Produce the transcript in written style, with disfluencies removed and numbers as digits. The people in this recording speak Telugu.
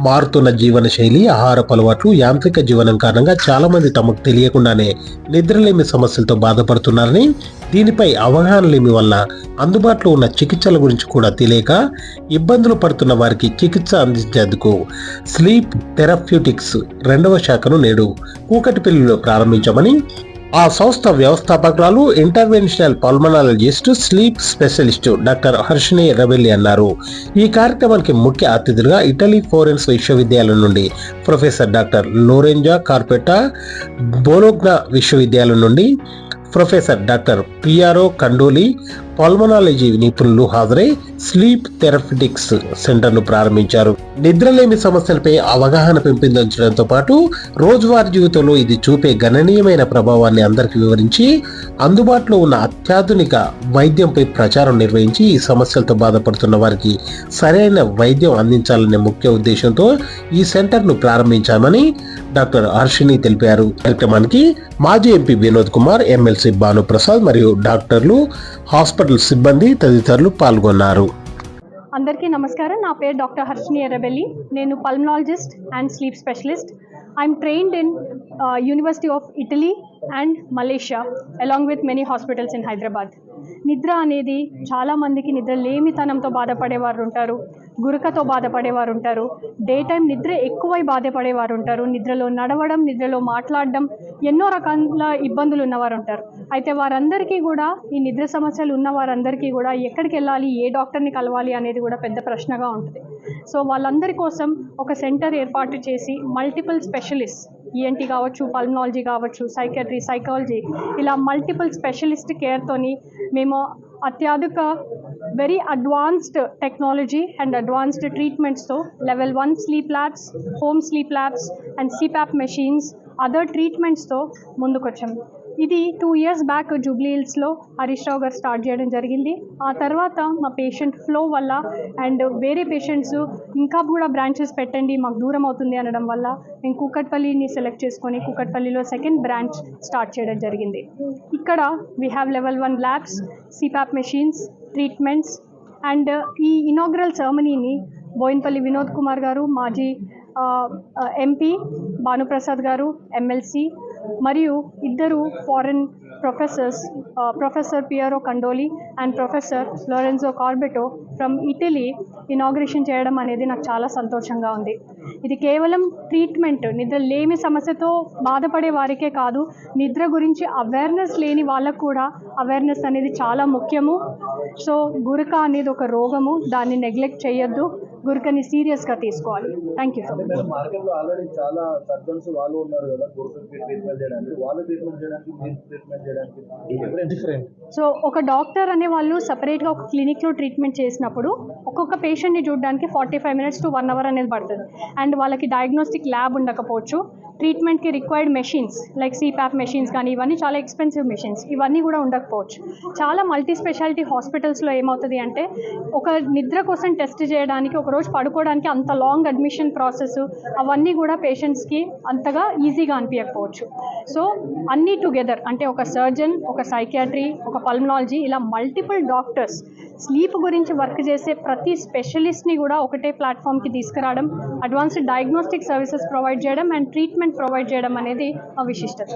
మారుతున్న జీవన శైలి, ఆహారపు అలవాట్లు, యాంత్రిక జీవనం కారణంగా చాలా మంది తమకు తెలియకుండానే నిద్రలేమి సమస్యలతో బాధపడుతున్నారని, దీనిపై అవగాహన లేమి వల్ల అందుబాటులో ఉన్న చికిత్సల గురించి కూడా తెలియక ఇబ్బందులు పడుతున్న వారికి చికిత్స అందించేందుకు స్లీప్ థెరప్యూటిక్స్ 2వ శాఖను నేడు కూకటిపల్లిలో ప్రారంభించామని ఆ సంస్థ వ్యవస్థాపకురాలు, interventional pulmonologist, sleep specialist doctor Harshini Rebelli అన్నారు. ఈ కార్యక్రమానికి ముఖ్య అతిథులుగా ఇటలీ ఫోరెన్స్ విశ్వవిద్యాలయం నుండి professor doctor Lorenza Carpeta, Bologna విశ్వవిద్యాలయం నుండి professor doctor Piero Candoli, pulmonology నిపుణులు హాజరై స్లీప్ థెరప్యూటిక్స్ సెంటర్ను ప్రారంభించారు. నిద్రలేమి సమస్యలపై అవగాహన పెంపొందించడంతో పాటు రోజువారీ జీవితంలో ఇది చూపే గణనీయమైన ప్రభావాన్ని అందరికీ వివరించి అందుబాటులో ఉన్న అత్యాధునిక వైద్యంపై ప్రచారం నిర్వహించి ఈ సమస్యలతో బాధపడుతున్న వారికి సరైన వైద్యం అందించాలనే ముఖ్య ఉద్దేశంతో ఈ సెంటర్ను ప్రారంభించామని డాక్టర్ హర్షిని తెలిపారు. కార్యక్రమానికి మాజీ ఎంపీ వినోద్ కుమార్, ఎమ్మెల్సీ భానుప్రసాద్ మరియు డాక్టర్లు, హాస్పిటల్ సిబ్బంది తదితరులు పాల్గొన్నారు. అందరికీ నమస్కారం. నా పేరు డాక్టర్ హర్షిని రెబెల్లి. నేను pulmonologist and sleep specialist. I'm trained in university of Italy and Malaysia along with many hospitals in Hyderabad. నిద్ర అనేది చాలామందికి నిద్ర లేమితనంతో బాధపడేవారు ఉంటారు, గురకతో బాధపడేవారు ఉంటారు, డే టైం నిద్ర ఎక్కువై బాధపడేవారు ఉంటారు, నిద్రలో నడవడం, నిద్రలో మాట్లాడడం, ఎన్నో రకాల ఇబ్బందులు ఉన్నవారు ఉంటారు. అయితే వారందరికీ కూడా, ఈ నిద్ర సమస్యలు ఉన్న వారందరికీ కూడా ఎక్కడికి వెళ్ళాలి, ఏ డాక్టర్ని కలవాలి అనేది కూడా పెద్ద ప్రశ్నగా ఉంటుంది. సో వాళ్ళందరి కోసం ఒక సెంటర్ ఏర్పాటు చేసి మల్టిపుల్ స్పెషలిస్ట్, ఈఎన్టీ కావచ్చు, పల్మనాలజీ కావచ్చు, సైకియాట్రీ, సైకాలజీ, ఇలా మల్టిపుల్ స్పెషలిస్ట్ కేర్తోని మేము అత్యాధునిక very advanced technology and advanced ట్రీట్మెంట్స్తో level 1 sleep labs, home sleep labs and CPAP machines, other ట్రీట్మెంట్స్తో ముందుకొచ్చాము. ఇది 2 years బ్యాక్ జూబ్లీ హిల్స్లో హరీష్ రావు గారు స్టార్ట్ చేయడం జరిగింది. ఆ తర్వాత మా పేషెంట్ ఫ్లో వల్ల అండ్ వేరే పేషెంట్స్ ఇంకా కూడా బ్రాంచెస్ పెట్టండి, మాకు దూరం అవుతుంది అనడం వల్ల మేము కూకట్పల్లిని సెలెక్ట్ చేసుకొని కూకట్పల్లిలో 2nd బ్రాంచ్ స్టార్ట్ చేయడం జరిగింది. ఇక్కడ we have level 1 labs, CPAP machines, treatments and ఈ ఇనాగ్రల్ సెరమనీని బోయిన్పల్లి వినోద్ కుమార్ గారు, మాజీ ఎంపీ భానుప్రసాద్ గారు, ఎమ్మెల్సీ, మరియు 2 foreign professors, professor Piero Candoli and professor Lorenzo Carbeto from Italy inauguration చేయడం అనేది నాకు చాలా సంతోషంగా ఉంది. ఇది కేవలం ట్రీట్మెంట్, నిద్ర లేమి సమస్యతో బాధపడే వారికే కాదు, నిద్ర గురించి అవేర్నెస్ లేని వాళ్ళకు కూడా అవేర్నెస్ అనేది చాలా ముఖ్యము. సో గురక అనేది ఒక రోగము, దాన్ని నెగ్లెక్ట్ చేయొద్దు, గురకని సీరియస్గా తీసుకోవాలి. Thank you. మార్కెట్లో ఆల్రెడీ చాలా సర్జన్స్ వాళ్ళు ఉన్నారు కదా, ట్రీట్మెంట్ చేయడానికి, వాళ్ళు ట్రీట్మెంట్ చేయడానికి, మీరు ట్రీట్మెంట్ చేయడానికి డిఫరెంట్. సో ఒక డాక్టర్ అనే వాళ్ళు సపరేట్గా ఒక క్లినిక్లో ట్రీట్మెంట్ చేసినప్పుడు ఒక్కొక్క పేషెంట్ని చూడడానికి 45 minutes to 1 hour అనేది పడుతుంది. అండ్ వాళ్ళకి డయాగ్నోస్టిక్ ల్యాబ్ ఉండకపోవచ్చు, ట్రీట్మెంట్కి required machines like CPAP machines కానీ ఇవన్నీ చాలా ఎక్స్పెన్సివ్ మెషిన్స్, ఇవన్నీ కూడా ఉండకపోవచ్చు. చాలా మల్టీ స్పెషాలిటీ హాస్పిటల్స్లో ఏమవుతుంది అంటే ఒక నిద్ర కోసం టెస్ట్ చేయడానికి, ఒక రోజు పడుకోవడానికి అంత లాంగ్ అడ్మిషన్ ప్రాసెస్, అవన్నీ కూడా పేషెంట్స్కి అంతగా ఈజీగా అనిపించకపోవచ్చు. సో అన్నీ టుగెదర్ అంటే ఒక సర్జన్, ఒక సైకియాట్రీ, ఒక పల్మనాలజీ, ఇలా మల్టిపుల్ డాక్టర్స్ స్లీప్ గురించి వర్క్ చేసే ప్రతి స్పెషలిస్ట్ని కూడా ఒకటే ప్లాట్ఫామ్కి తీసుకురావడం, అడ్వాన్స్డ్ డయాగ్నోస్టిక్ సర్వీసెస్ ప్రొవైడ్ చేయడం అండ్ ట్రీట్మెంట్ ప్రొవైడ్ చేయడం అనేది ఆ విశిష్టత.